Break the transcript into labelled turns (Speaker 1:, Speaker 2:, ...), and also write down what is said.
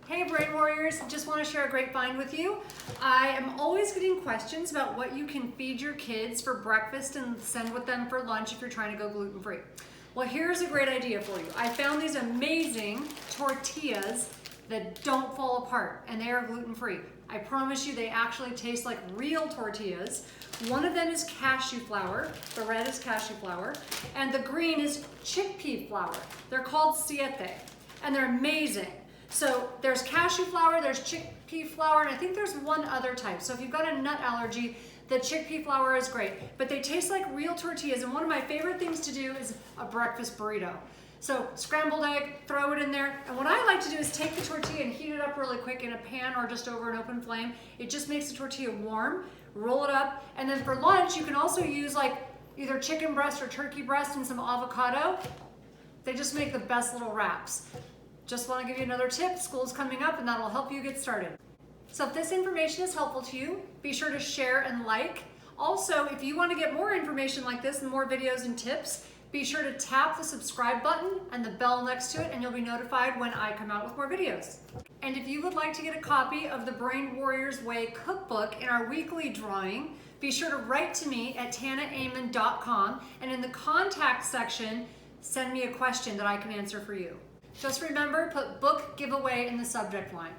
Speaker 1: Hey Brain Warriors, just want to share a great find with you. I am always getting questions about what you can feed your kids for breakfast and send with them for lunch if you're trying to go gluten-free. Well, here's a great idea for you. I found these amazing tortillas that don't fall apart, and they are gluten-free. I promise you they actually taste like real tortillas. One of them is cashew flour, the red is cashew flour, and the green is chickpea flour. They're called siete, and they're amazing. So there's cashew flour, there's chickpea flour, and I think there's one other type. So if you've got a nut allergy, the chickpea flour is great. But they taste like real tortillas, and one of my favorite things to do is a breakfast burrito. So scrambled egg, throw it in there, and what I like to do is take the tortilla and heat it up really quick in a pan or just over an open flame. It just makes the tortilla warm, roll it up, and then for lunch you can also use like either chicken breast or turkey breast and some avocado. They just make the best little wraps. Just want to give you another tip. School's coming up and that'll help you get started. So if this information is helpful to you, be sure to share and like. Also, if you want to get more information like this and more videos and tips, be sure to tap the subscribe button and the bell next to it and you'll be notified when I come out with more videos. And if you would like to get a copy of the Brain Warriors Way cookbook in our weekly drawing, be sure to write to me at tannaamen.com and in the contact section, send me a question that I can answer for you. Just remember, put book giveaway in the subject line.